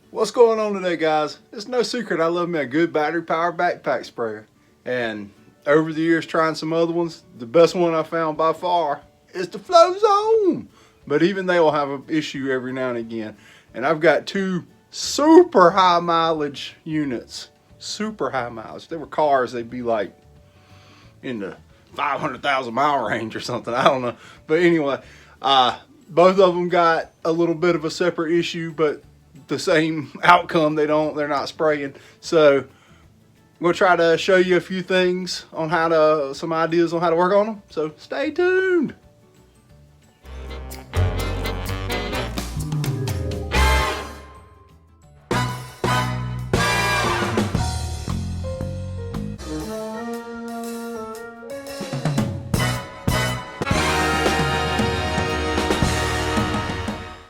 What's going on today, guys? It's no secret I love me a good battery powered backpack sprayer. And over the years trying some other ones, the best one I found by far is the Flowzone. But even they will have an issue every now and again. And I've got two super high mileage units. Super high mileage. If they were cars, they'd be like in the 500,000 mile range or something. I don't know. But anyway, both of them got a little bit of a separate issue, but the same outcome. They're not spraying. So we'll try to show you a few things on some ideas on how to work on them. So stay tuned.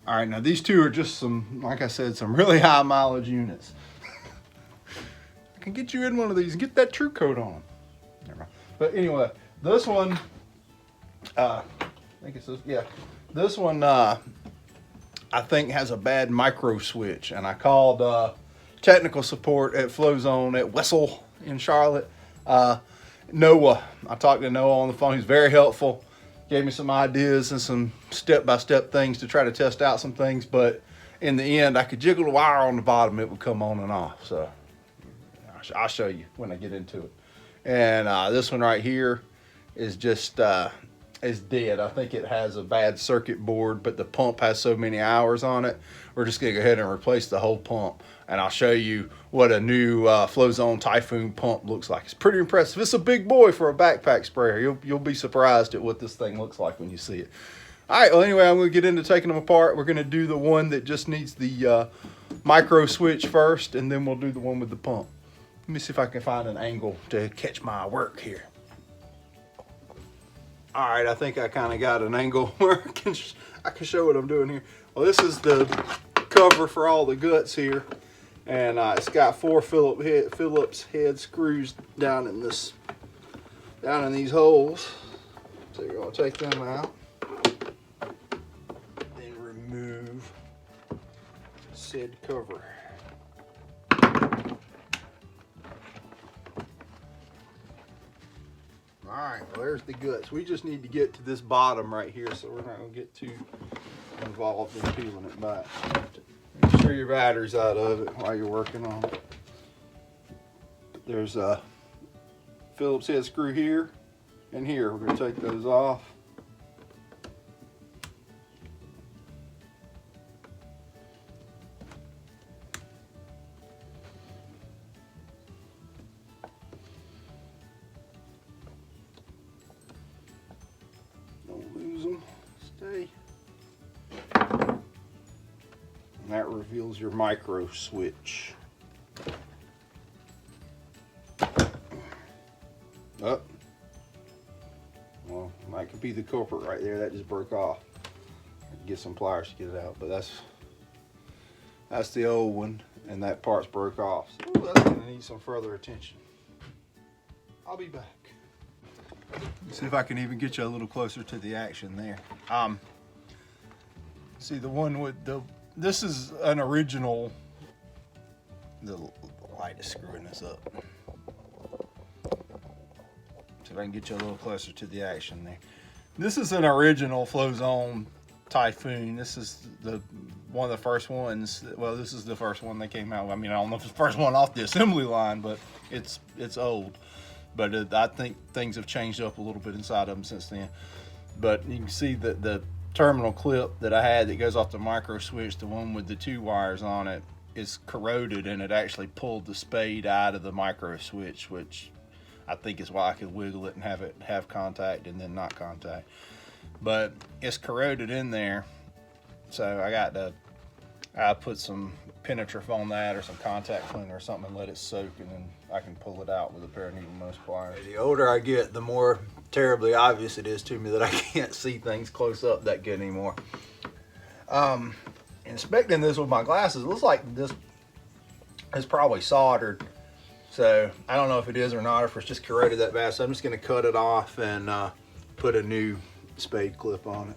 All right, now these two are just some, like I said, some really high mileage units. I can get you in one of these and get that true coat on. Never mind. But anyway, this one, I think it's this, yeah. This one, I think has a bad Microswitch, and I called technical support at Flowzone at Wessel in Charlotte. Noah, I talked to Noah on the phone. He's very helpful. Gave me some ideas and some step-by-step things to try to test out some things, but in the end, I could jiggle the wire on the bottom. It would come on and off. So I'll show you when I get into it. And this one right here is just is dead. I think it has a bad circuit board, but the pump has so many hours on it. We're just gonna go ahead and replace the whole pump, and I'll show you what a new Flowzone Typhoon pump looks like. It's pretty impressive. It's a big boy for a backpack sprayer. You'll be surprised at what this thing looks like when you see it. All right, well anyway, I'm gonna get into taking them apart. We're gonna do the one that just needs the Microswitch first, and then we'll do the one with the pump. Let me see if I can find an angle to catch my work here. All right, I think I kind of got an angle where I can show what I'm doing here. Well, this is the cover for all the guts here, and it's got 4 Phillips head screws down in these holes. So you're gonna take them out, then remove said cover. All right, well there's the guts. We just need to get to this bottom right here, so we're not gonna get too involved in peeling it back. Make sure your battery's out of it while you're working on it. There's a Phillips head screw here and here. We're gonna take those off. Don't lose them. Stay. And that reveals your Microswitch. Oh. Well, that could be the culprit right there. That just broke off. Get some pliers to get it out, but that's the old one, and that part's broke off. So that's gonna need some further attention. I'll be back. See if I can even get you a little closer to the action there. See the one with this is an original. The light is screwing this up. See if I can get you a little closer to the action there. This is an original Flowzone Typhoon. This is one of the first ones. Well, this is the first one that came out. I mean, I don't know if it's the first one off the assembly line, but it's old. But I think things have changed up a little bit inside of them since then. But you can see that the terminal clip that I had that goes off the Microswitch, the one with the 2 wires on it, is corroded, and it actually pulled the spade out of the Microswitch, which I think is why I could wiggle it and have it have contact and then not contact. But it's corroded in there, so I put some penetrative on that or some contact cleaner or something and let it soak, and then I can pull it out with a pair of needle nose pliers. The older I get, the more terribly obvious it is to me that I can't see things close up that good anymore. Inspecting this with my glasses, it looks like this is probably soldered. So I don't know if it is or not, or if it's just corroded that bad. So I'm just gonna cut it off and put a new spade clip on it.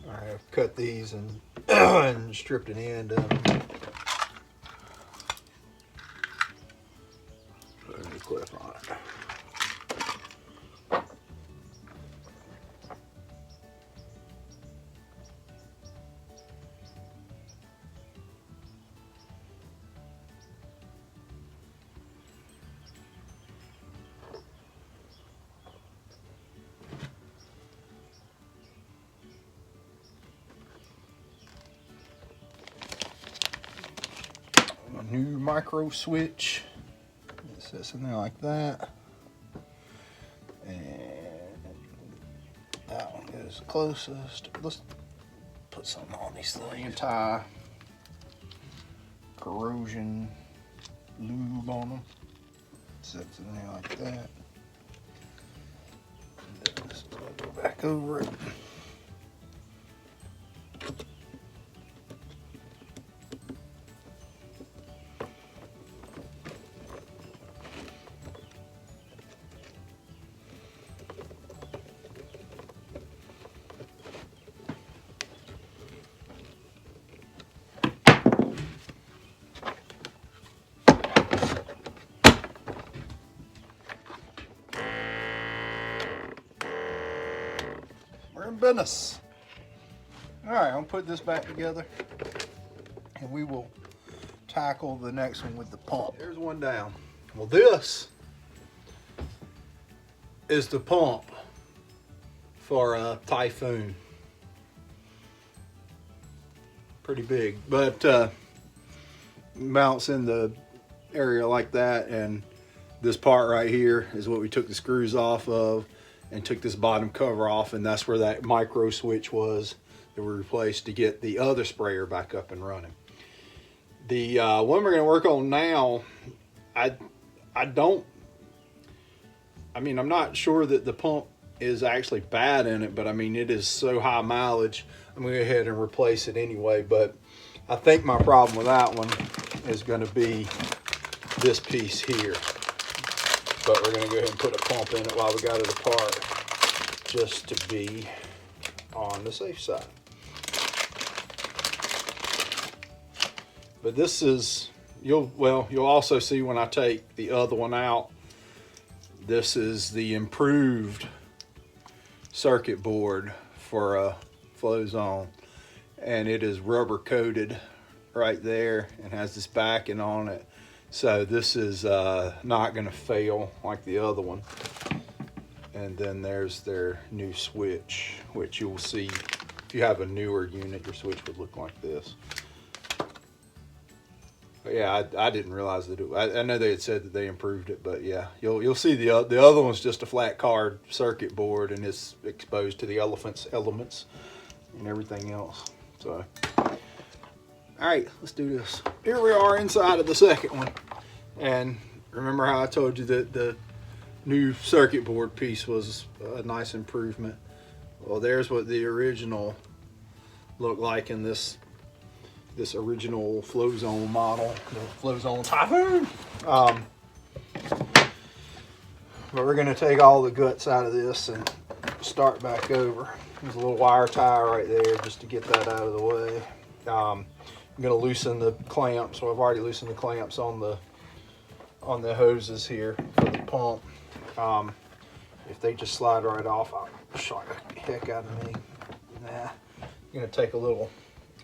I have cut these and, and stripped an end of them. it. A new Microswitch. It sits in there like that. And that one goes closest. Let's put something on these things. Anti-corrosion lube on them. Sits in there like that. And then this will go back over it. We're in business. All right, I'll put this back together and we will tackle the next one with the pump. There's one down. Well, this is the pump for a Typhoon. Pretty big, but mounts in the area like that, and this part right here is what we took the screws off of and took this bottom cover off, and that's where that Microswitch was that we replaced to get the other sprayer back up and running. The one we're going to work on now, I'm not sure that the pump is actually bad in it, but I mean, it is so high mileage, I'm going to go ahead and replace it anyway. But I think my problem with that one is going to be this piece here. But we're going to go ahead and put a pump in it while we got it apart, just to be on the safe side. But this is, you'll also see when I take the other one out, this is the improved circuit board for a Flowzone, and it is rubber coated right there and has this backing on it. So this is not going to fail like the other one. And then there's their new switch, which you'll see if you have a newer unit, your switch would look like this. But yeah, I didn't realize that I know they had said that they improved it, but yeah, you'll see the other one's just a flat card circuit board, and it's exposed to the elements and everything else. So. All right, let's do this. Here we are inside of the second one. And remember how I told you that the new circuit board piece was a nice improvement? Well, there's what the original looked like in this original Flowzone model, the Flowzone Typhoon. But we're gonna take all the guts out of this and start back over. There's a little wire tie right there just to get that out of the way. I'm going to loosen the clamps. So I've already loosened the clamps on the hoses here for the pump. If they just slide right off, I'll shock the heck out of me. Nah, I'm going to take a little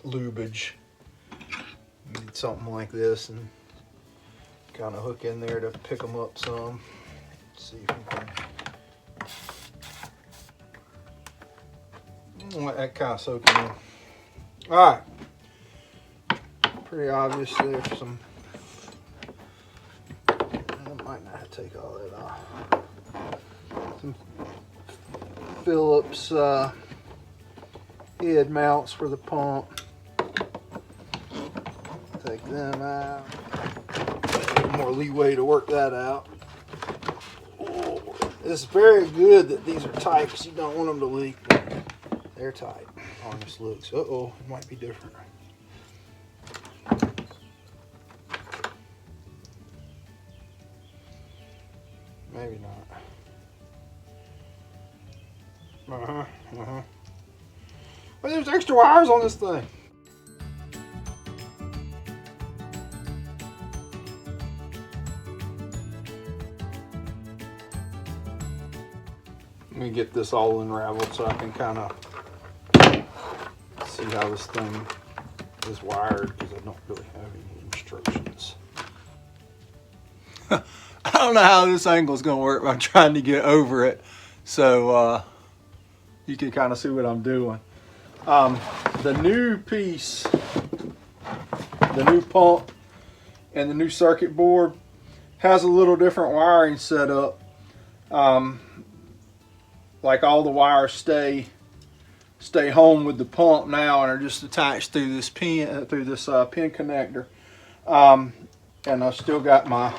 lubage, something like this, and kind of hook in there to pick them up some. Let's see if we can let that kind of soak in. All right. Pretty obvious there's some, I might not have to take all that off. Some Phillips head mounts for the pump. Take them out. A little more leeway to work that out. Oh, it's very good that these are tight because you don't want them to leak. They're tight on this looks. Uh-oh, it might be different. Maybe not. Well, there's extra wires on this thing. me get this all unraveled so I can kind of see how this thing is wired, because I don't really have any instructions. I don't know how this angle is going to work, but I'm trying to get over it so you can kind of see what I'm doing. The new piece, the new pump and the new circuit board has a little different wiring setup. Like all the wires stay home with the pump now and are just attached through this pin, pin connector. And I've still got my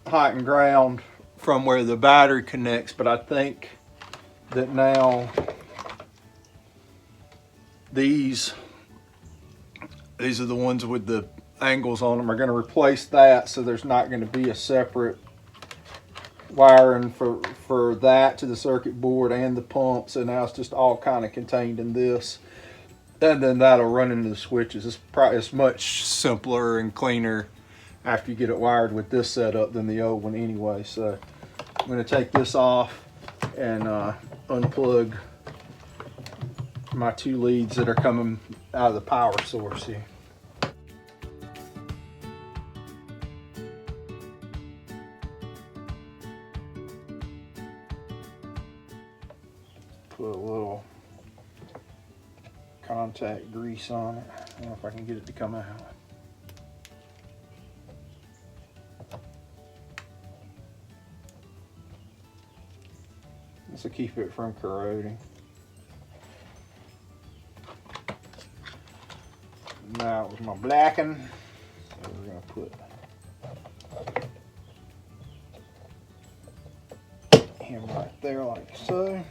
height and ground from where the battery connects, but I think that now these are the ones with the angles on them are going to replace that, so there's not going to be a separate wiring for that to the circuit board and the pump. So now it's just all kind of contained in this, and then that'll run into the switches. It's much simpler and cleaner after you get it wired with this setup than the old one anyway. So I'm going to take this off and unplug my 2 leads that are coming out of the power source here. Put a little contact grease on it. I don't know if I can get it to come out. This will keep it from corroding. Now with my blacking, so we're going to put him right there like so.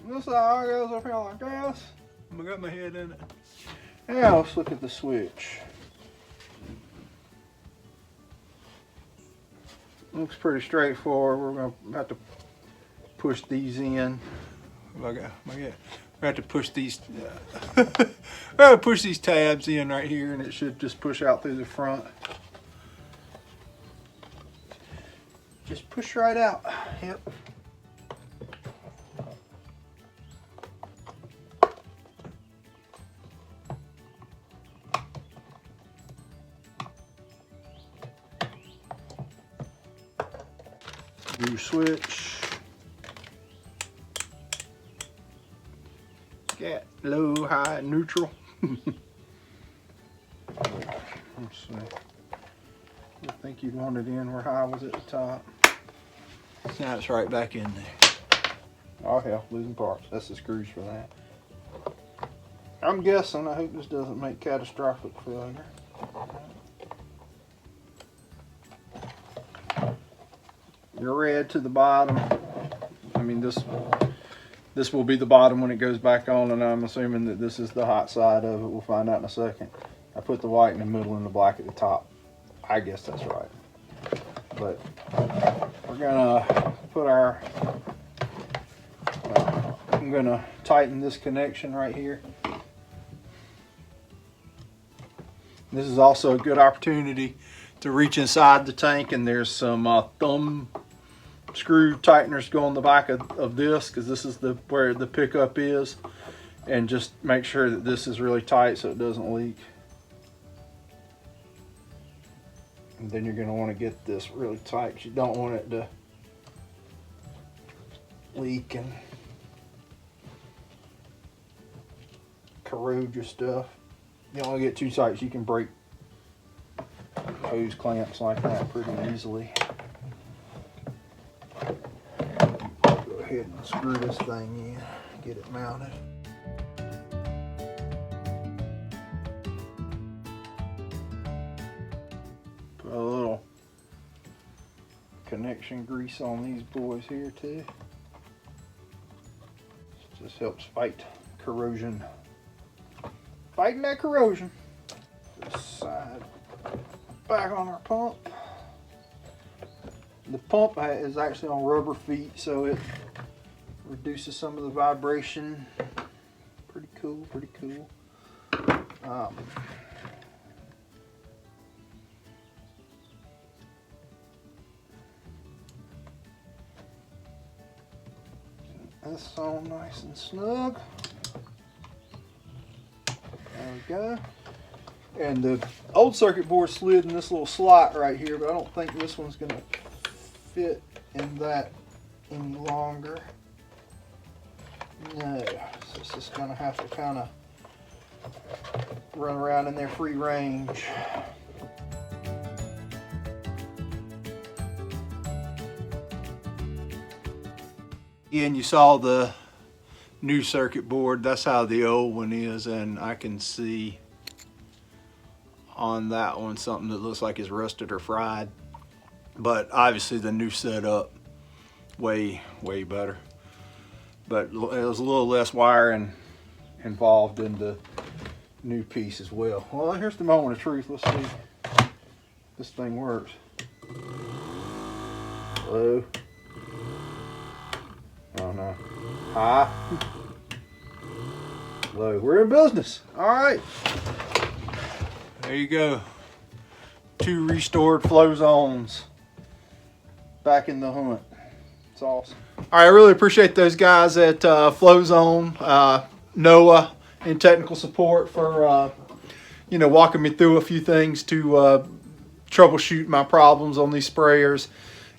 This eye goes up here like this. I got my head in it. Now let's look at the switch. Looks pretty straightforward. We're going to have to push these in. We have to push these. Push these tabs in right here, and it should just push out through the front. Just push right out. Yep. New switch. Got low, high, neutral. Let's see. I think you'd want it in where high was at the top. Now it's right back in there. Oh hell, losing parts. That's the screws for that. I'm guessing, I hope this doesn't make catastrophic failure. Your red to the bottom. I mean, this will be the bottom when it goes back on, and I'm assuming that this is the hot side of it. We'll find out in a second. I put the white in the middle and the black at the top. I guess that's right. But we're gonna put our, I'm gonna tighten this connection right here. This is also a good opportunity to reach inside the tank, and there's some thumb screw tighteners go on the back of this, because this is where the pickup is, and just make sure that this is really tight so it doesn't leak. And then you're going to want to get this really tight, because you don't want it to leak and corrode your stuff. You don't want to get too tight so you can break hose clamps like that pretty easily. Go ahead and screw this thing in, get it mounted. Put a little connection grease on these boys here too. This just helps fight corrosion. Fighting that corrosion. This side back on our pump. The pump is actually on rubber feet, so it reduces some of the vibration. Pretty cool, pretty cool. this on nice and snug. There we go. And the old circuit board slid in this little slot right here, but I don't think this one's going to fit in that any longer. No, so it's just going to have to kind of run around in there free range. Yeah, and you saw the new circuit board. That's how the old one is, and I can see on that one something that looks like it's rusted or fried. But obviously the new setup way better. But it was a little less wiring involved in the new piece as well. Well, here's the moment of truth. Let's see if this thing works. Hello. Oh no. Hi. Hello. We're in business. All right. There you go. 2 restored Flowzones back in the hunt. It's awesome. All right, I really appreciate those guys at Flowzone, Noah, and technical support for walking me through a few things to troubleshoot my problems on these sprayers,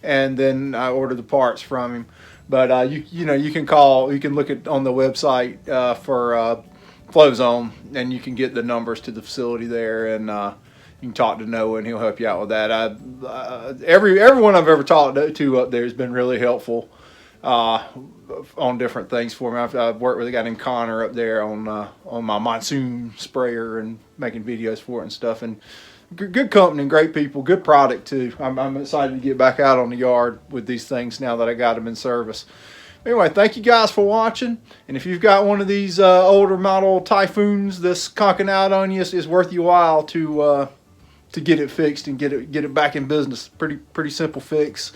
and then I ordered the parts from him. But you can look at on the website for Flowzone, and you can get the numbers to the facility there, and you can talk to Noah, and he'll help you out with that. Everyone I've ever talked to up there has been really helpful on different things for me. I've worked with a guy named Connor up there on my monsoon sprayer and making videos for it and stuff. And good company and great people, good product too. I'm excited to get back out on the yard with these things now that I got them in service. Anyway, thank you guys for watching. And if you've got one of these older model Typhoons that's conking out on you, it's worth your while to get it fixed and get it back in business. Pretty simple fix.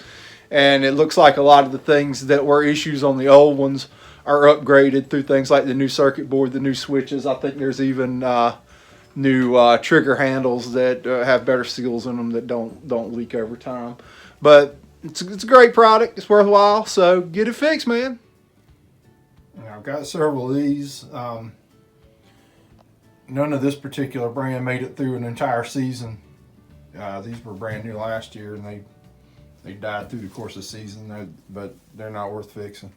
And it looks like a lot of the things that were issues on the old ones are upgraded through things like the new circuit board, the new switches. I think there's even new trigger handles that have better seals in them that don't leak over time. But it's a great product. It's worthwhile. So get it fixed, man. I've got several of these. None of this particular brand made it through an entire season. These were brand new last year, and they died through the course of the season, but they're not worth fixing.